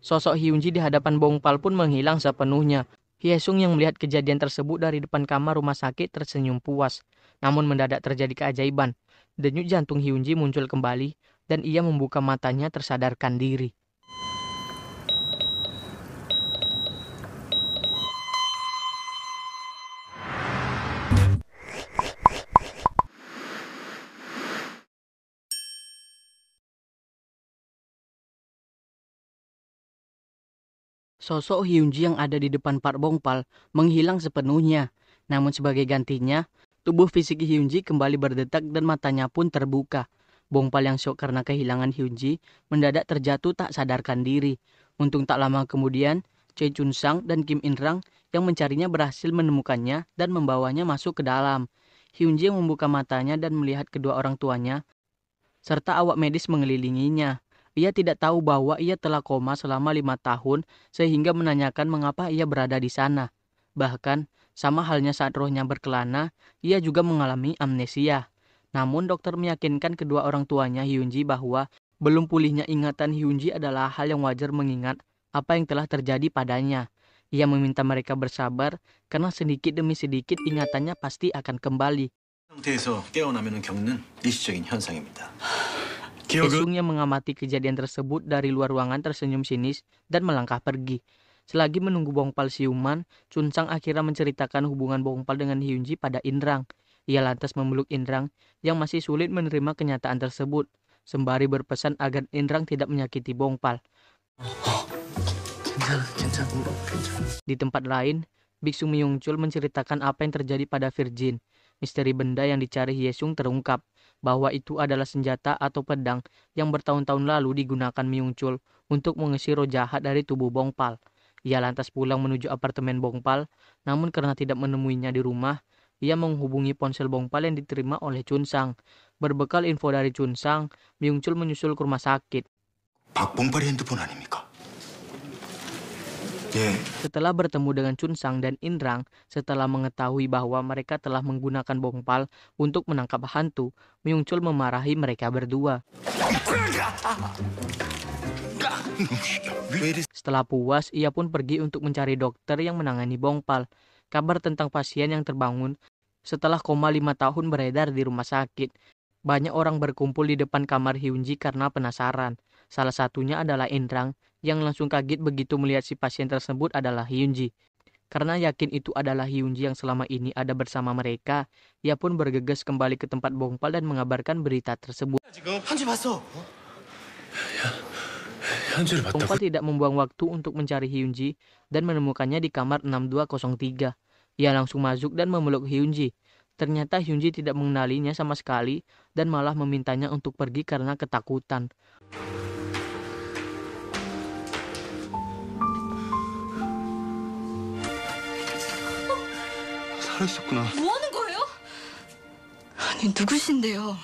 Sosok Hyunji di hadapan Bongpal pun menghilang sepenuhnya. Hyesung yang melihat kejadian tersebut dari depan kamar rumah sakit tersenyum puas. Namun mendadak terjadi keajaiban. Denyut jantung Hyunji muncul kembali dan ia membuka matanya tersadarkan diri. Sosok Hyunji yang ada di depan Park Bongpal menghilang sepenuhnya. Namun sebagai gantinya, tubuh fisik Hyunji kembali berdetak dan matanya pun terbuka. Bongpal yang syok karena kehilangan Hyunji mendadak terjatuh tak sadarkan diri. Untung tak lama kemudian, Choi Chun Sang dan Kim In Rang yang mencarinya berhasil menemukannya dan membawanya masuk ke dalam. Hyunji yang membuka matanya dan melihat kedua orang tuanya, serta awak medis mengelilinginya. Ia tidak tahu bahwa ia telah koma selama 5 tahun sehingga menanyakan mengapa ia berada di sana. Bahkan, sama halnya saat rohnya berkelana, ia juga mengalami amnesia. Namun dokter meyakinkan kedua orang tuanya Hyunji bahwa belum pulihnya ingatan Hyunji adalah hal yang wajar mengingat apa yang telah terjadi padanya. Ia meminta mereka bersabar karena sedikit demi sedikit ingatannya pasti akan kembali. 상태에서 깨어나면 겪는 일시적인 현상입니다. Esung yang mengamati kejadian tersebut dari luar ruangan tersenyum sinis dan melangkah pergi. Selagi menunggu Bongpal siuman, Chun Sang akhirnya menceritakan hubungan Bongpal dengan Hyunji pada Inrang. Ia lantas memeluk Inrang yang masih sulit menerima kenyataan tersebut, sembari berpesan agar Inrang tidak menyakiti Bongpal. Di tempat lain, Biksu Myungchul menceritakan apa yang terjadi pada Virgin. Misteri benda yang dicari Hyesung terungkap, bahwa itu adalah senjata atau pedang yang bertahun-tahun lalu digunakan Myungchul untuk mengusir roh jahat dari tubuh Bongpal. Ia lantas pulang menuju apartemen Bongpal, namun karena tidak menemuinya di rumah, ia menghubungi ponsel Bongpal yang diterima oleh Chun Sang. Berbekal info dari Chun Sang, Myungchul menyusul ke rumah sakit. 박봉팔이 핸드폰 아닙니까? 예. Setelah bertemu dengan Chun Sang dan Inrang, setelah mengetahui bahwa mereka telah menggunakan Bongpal untuk menangkap hantu, Myungchul memarahi mereka berdua. Setelah puas, ia pun pergi untuk mencari dokter yang menangani Bongpal. Kabar tentang pasien yang terbangun setelah koma 5 tahun beredar di rumah sakit. Banyak orang berkumpul di depan kamar Hyunji karena penasaran. Salah satunya adalah Inrang yang langsung kaget begitu melihat si pasien tersebut adalah Hyunji. Karena yakin itu adalah Hyunji yang selama ini ada bersama mereka, ia pun bergegas kembali ke tempat Bongpal dan mengabarkan berita tersebut. 지금 현지 봤어. Bongpal tidak membuang waktu untuk mencari Hyunji dan menemukannya di kamar 6203. Ia langsung masuk dan memeluk Hyunji. Ternyata Hyunji tidak mengenalinya sama sekali dan malah memintanya untuk pergi karena ketakutan. 살아있었구나. 뭐 하는 거예요? 아니, 누구신데요?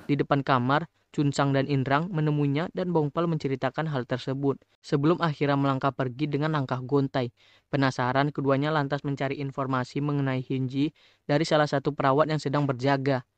Di depan kamar, Chun Sang dan Inrang menemuinya dan Bongpal menceritakan hal tersebut. Sebelum akhirnya melangkah pergi dengan langkah gontai. Penasaran, keduanya lantas mencari informasi mengenai Hyunji dari salah satu perawat yang sedang berjaga.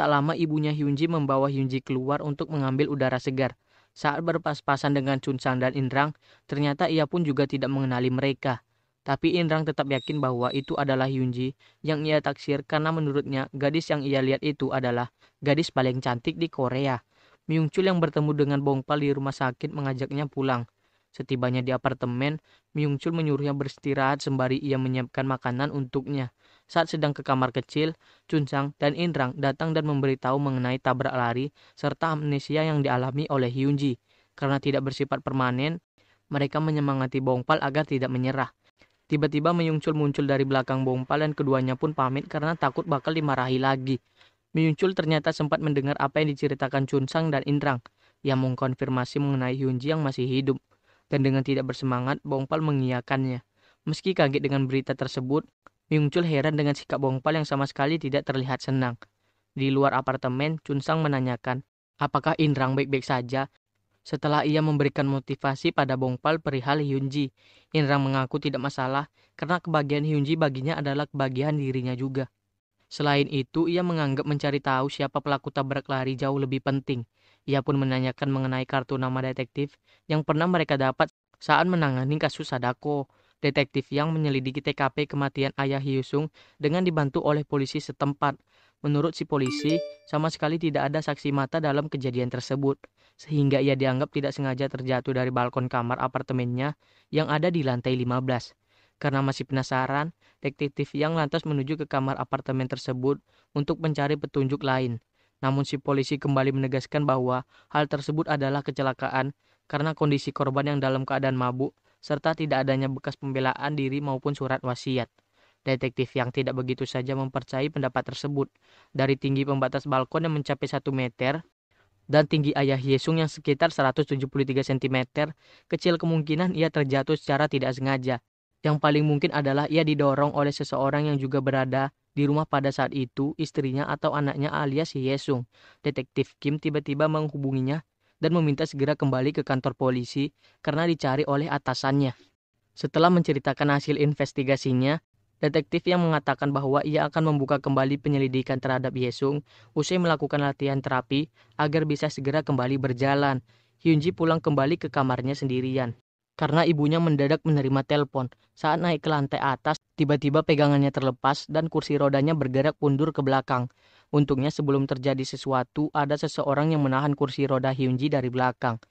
Tak lama ibunya Hyunji membawa Hyunji keluar untuk mengambil udara segar. Saat berpas-pasan dengan Chun Sang dan Inrang, ternyata ia pun juga tidak mengenali mereka. Tapi Inrang tetap yakin bahwa itu adalah Hyunji yang ia taksir karena menurutnya gadis yang ia lihat itu adalah gadis paling cantik di Korea. Myungchul yang bertemu dengan Bongpal di rumah sakit mengajaknya pulang. Setibanya di apartemen, Myungchul menyuruhnya beristirahat sembari ia menyiapkan makanan untuknya. Saat sedang ke kamar kecil, Chun Sang dan Inrang datang dan memberitahu mengenai tabrak lari serta amnesia yang dialami oleh Hyunji. Karena tidak bersifat permanen, mereka menyemangati Bongpal agar tidak menyerah. Tiba-tiba Myungchul muncul dari belakang Bongpal dan keduanya pun pamit karena takut bakal dimarahi lagi. Myungchul ternyata sempat mendengar apa yang diceritakan Chun Sang dan Inrang. Ia mengkonfirmasi mengenai Hyunji yang masih hidup. Dan dengan tidak bersemangat, Bongpal mengiyakannya. Meski kaget dengan berita tersebut, Myungchul heran dengan sikap Bongpal yang sama sekali tidak terlihat senang. Di luar apartemen, Chun Sang menanyakan, apakah Inrang baik-baik saja? Setelah ia memberikan motivasi pada Bongpal perihal Hyunji, Inrang mengaku tidak masalah karena kebahagiaan Hyunji baginya adalah kebahagiaan dirinya juga. Selain itu, ia menganggap mencari tahu siapa pelaku tabrak lari jauh lebih penting. Ia pun menanyakan mengenai kartu nama detektif yang pernah mereka dapat saat menangani kasus Sadako. Detektif yang menyelidiki TKP kematian ayah Hyesung dengan dibantu oleh polisi setempat. Menurut si polisi, sama sekali tidak ada saksi mata dalam kejadian tersebut, sehingga ia dianggap tidak sengaja terjatuh dari balkon kamar apartemennya yang ada di lantai 15. Karena masih penasaran, detektif yang lantas menuju ke kamar apartemen tersebut untuk mencari petunjuk lain. Namun si polisi kembali menegaskan bahwa hal tersebut adalah kecelakaan karena kondisi korban yang dalam keadaan mabuk serta tidak adanya bekas pembelaan diri maupun surat wasiat. Detektif yang tidak begitu saja mempercayai pendapat tersebut. Dari tinggi pembatas balkon yang mencapai 1 meter dan tinggi ayah Hyesung yang sekitar 173 cm, kecil kemungkinan ia terjatuh secara tidak sengaja. Yang paling mungkin adalah ia didorong oleh seseorang yang juga berada di rumah pada saat itu, istrinya atau anaknya alias Hyesung. Detektif Kim tiba-tiba menghubunginya dan meminta segera kembali ke kantor polisi karena dicari oleh atasannya. Setelah menceritakan hasil investigasinya, detektif yang mengatakan bahwa ia akan membuka kembali penyelidikan terhadap Hyesung usai melakukan latihan terapi agar bisa segera kembali berjalan. Hyunji pulang kembali ke kamarnya sendirian. Karena ibunya mendadak menerima telepon. Saat naik ke lantai atas, tiba-tiba pegangannya terlepas dan kursi rodanya bergerak mundur ke belakang. Untungnya sebelum terjadi sesuatu, ada seseorang yang menahan kursi roda Hyunji dari belakang.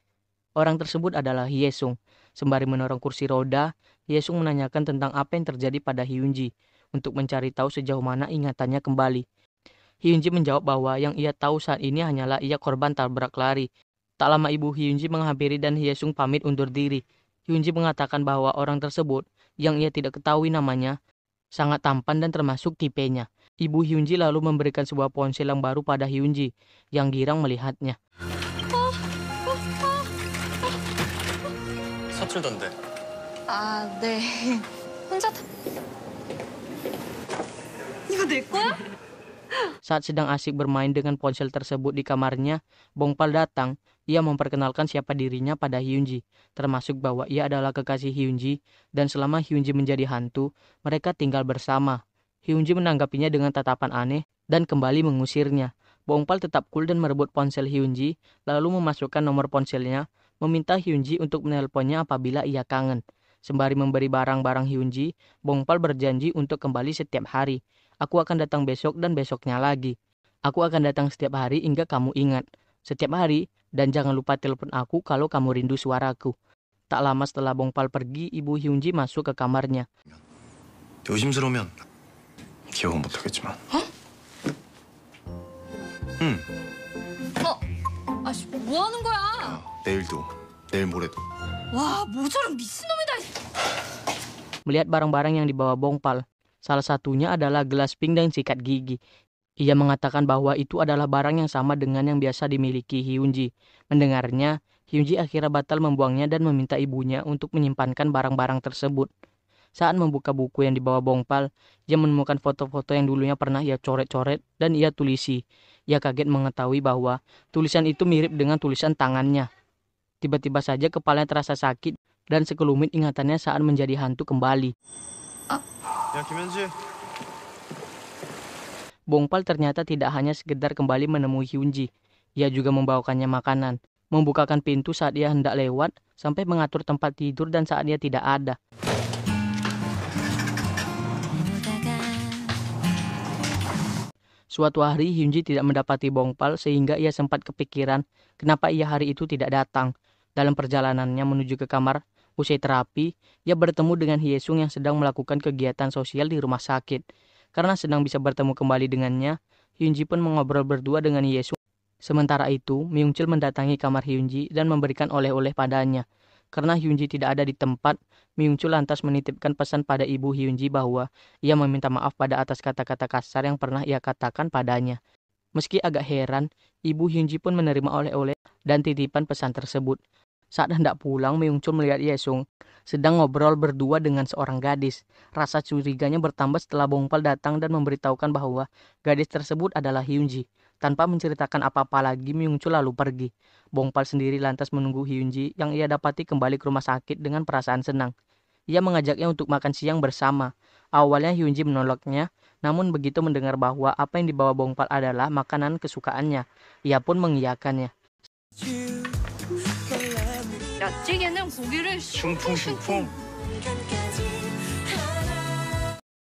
Orang tersebut adalah Hyesung. Sembari mendorong kursi roda, Hyesung menanyakan tentang apa yang terjadi pada Hyunji untuk mencari tahu sejauh mana ingatannya kembali. Hyunji menjawab bahwa yang ia tahu saat ini hanyalah ia korban tabrak lari. Tak lama ibu Hyunji menghampiri dan Hyesung pamit undur diri. Hyunji mengatakan bahwa orang tersebut, yang ia tidak ketahui namanya, sangat tampan dan termasuk tipenya. Ibu Hyunji lalu memberikan sebuah ponsel yang baru pada Hyunji, yang girang melihatnya. 서툴던데. 아, 네. 혼자 이거 내 거야? Saat sedang asik bermain dengan ponsel tersebut di kamarnya, Bongpal datang. Ia memperkenalkan siapa dirinya pada Hyunji, termasuk bahwa ia adalah kekasih Hyunji, dan selama Hyunji menjadi hantu, mereka tinggal bersama. Hyunji menanggapinya dengan tatapan aneh dan kembali mengusirnya. Bongpal tetap cool dan merebut ponsel Hyunji, lalu memasukkan nomor ponselnya, meminta Hyunji untuk menelponnya apabila ia kangen. Sembari memberi barang-barang Hyunji, Bongpal berjanji untuk kembali setiap hari. Aku akan datang besok dan besoknya lagi. Aku akan datang setiap hari hingga kamu ingat. Setiap hari, dan jangan lupa telepon aku kalau kamu rindu suaraku. Tak lama setelah Bongpal pergi, ibu Hyunji masuk ke kamarnya. 의심스러우면 기억은 못하겠지만. 응. 아씨, 뭐 하는 거야? 내일도, 내일 모레도. 와, 모처럼 미친놈이다. Melihat barang-barang yang dibawa Bongpal, salah satunya adalah gelas pink dan sikat gigi. Ia mengatakan bahwa itu adalah barang yang sama dengan yang biasa dimiliki Hyunji. Mendengarnya, Hyunji akhirnya batal membuangnya dan meminta ibunya untuk menyimpankan barang-barang tersebut. Saat membuka buku yang dibawa Bongpal, ia menemukan foto-foto yang dulunya pernah ia coret-coret dan ia tulisi. Ia kaget mengetahui bahwa tulisan itu mirip dengan tulisan tangannya. Tiba-tiba saja kepalanya terasa sakit dan sekelumit ingatannya saat menjadi hantu kembali. 야, 김현지. Bongpal ternyata tidak hanya sekedar kembali menemui Hyunji. Ia juga membawakannya makanan, membukakan pintu saat ia hendak lewat, sampai mengatur tempat tidur dan saat ia tidak ada. Suatu hari Hyunji tidak mendapati Bongpal sehingga ia sempat kepikiran kenapa ia hari itu tidak datang. Dalam perjalanannya menuju ke kamar, usai terapi, ia bertemu dengan Hyesung yang sedang melakukan kegiatan sosial di rumah sakit. Karena sedang bisa bertemu kembali dengannya, Hyunji pun mengobrol berdua dengan Hyesung. Sementara itu, Myungchil mendatangi kamar Hyunji dan memberikan oleh-oleh padanya. Karena Hyunji tidak ada di tempat, Myungchil lantas menitipkan pesan pada ibu Hyunji bahwa ia meminta maaf pada atas kata-kata kasar yang pernah ia katakan padanya. Meski agak heran, ibu Hyunji pun menerima oleh-oleh dan titipan pesan tersebut. Saat hendak pulang, Myungchul melihat Hyesung sedang ngobrol berdua dengan seorang gadis. Rasa curiganya bertambah setelah Bongpal datang dan memberitahukan bahwa gadis tersebut adalah Hyunji. Tanpa menceritakan apa-apa lagi, Myungchul lalu pergi. Bongpal sendiri lantas menunggu Hyunji yang ia dapati kembali ke rumah sakit dengan perasaan senang. Ia mengajaknya untuk makan siang bersama. Awalnya Hyunji menolaknya, namun begitu mendengar bahwa apa yang dibawa Bongpal adalah makanan kesukaannya, ia pun mengiyakannya. 야찌개는 고기를 슝풍슝풍.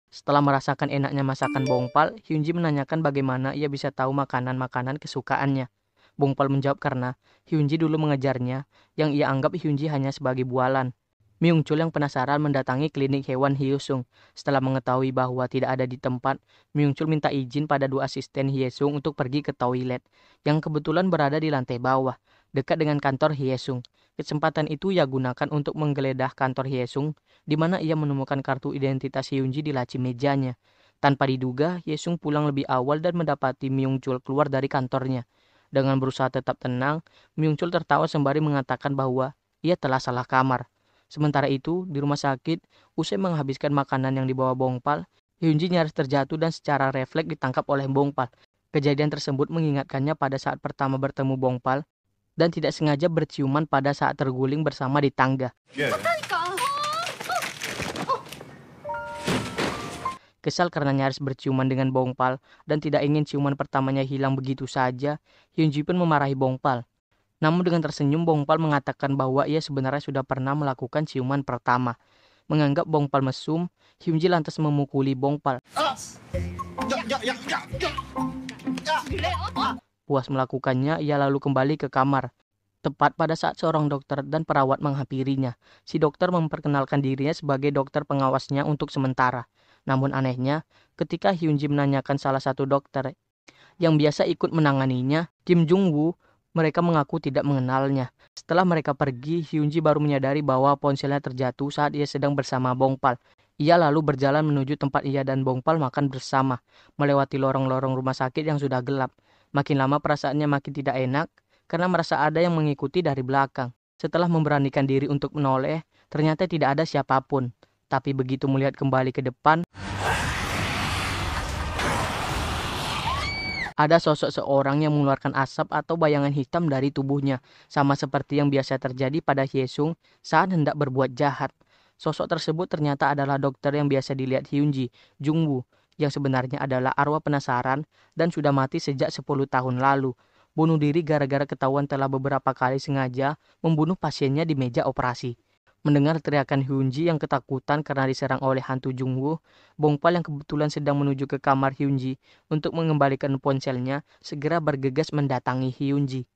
Setelah merasakan enaknya masakan Bongpal, Hyunji menanyakan bagaimana ia bisa tahu makanan-makanan kesukaannya. Bongpal menjawab karena Hyunji dulu mengejarnya, yang ia anggap Hyunji hanya sebagai bualan. Myungchul yang penasaran mendatangi klinik hewan Hyesung. Setelah mengetahui bahwa tidak ada di tempat, Myungchul minta izin pada dua asisten Hyesung untuk pergi ke toilet, yang kebetulan berada di lantai bawah, dekat dengan kantor Hyesung. Kesempatan itu ia gunakan untuk menggeledah kantor Hyesung, di mana ia menemukan kartu identitas Hyunji di laci mejanya. Tanpa diduga, Hyesung pulang lebih awal dan mendapati Myungchul keluar dari kantornya. Dengan berusaha tetap tenang, Myungchul tertawa sembari mengatakan bahwa ia telah salah kamar. Sementara itu, di rumah sakit, usai menghabiskan makanan yang dibawa Bongpal, Hyunji nyaris terjatuh dan secara refleks ditangkap oleh Bongpal. Kejadian tersebut mengingatkannya pada saat pertama bertemu Bongpal dan tidak sengaja berciuman pada saat terguling bersama di tangga. Kesal karena nyaris berciuman dengan Bongpal dan tidak ingin ciuman pertamanya hilang begitu saja, Hyunji pun memarahi Bongpal. Namun dengan tersenyum, Bongpal mengatakan bahwa ia sebenarnya sudah pernah melakukan ciuman pertama. Menganggap Bongpal mesum, Hyunji lantas memukuli Bongpal. Puas melakukannya, ia lalu kembali ke kamar. Tepat pada saat seorang dokter dan perawat menghampirinya. Si dokter memperkenalkan dirinya sebagai dokter pengawasnya untuk sementara. Namun anehnya, ketika Hyunji menanyakan salah satu dokter yang biasa ikut menanganinya, Kim Jung-woo, mereka mengaku tidak mengenalnya. Setelah mereka pergi, Hyunji baru menyadari bahwa ponselnya terjatuh saat ia sedang bersama Bongpal. Ia lalu berjalan menuju tempat ia dan Bongpal makan bersama, melewati lorong-lorong rumah sakit yang sudah gelap. Makin lama perasaannya makin tidak enak, karena merasa ada yang mengikuti dari belakang. Setelah memberanikan diri untuk menoleh, ternyata tidak ada siapapun. Tapi begitu melihat kembali ke depan, ada sosok seorang yang mengeluarkan asap atau bayangan hitam dari tubuhnya, sama seperti yang biasa terjadi pada Hyesung saat hendak berbuat jahat. Sosok tersebut ternyata adalah dokter yang biasa dilihat Hyunji, Jungwoo, yang sebenarnya adalah arwah penasaran dan sudah mati sejak 10 tahun lalu. Bunuh diri gara-gara ketahuan telah beberapa kali sengaja membunuh pasiennya di meja operasi. Mendengar teriakan Hyunji yang ketakutan karena diserang oleh hantu Jungwoo, Bongpal yang kebetulan sedang menuju ke kamar Hyunji untuk mengembalikan ponselnya segera bergegas mendatangi Hyunji.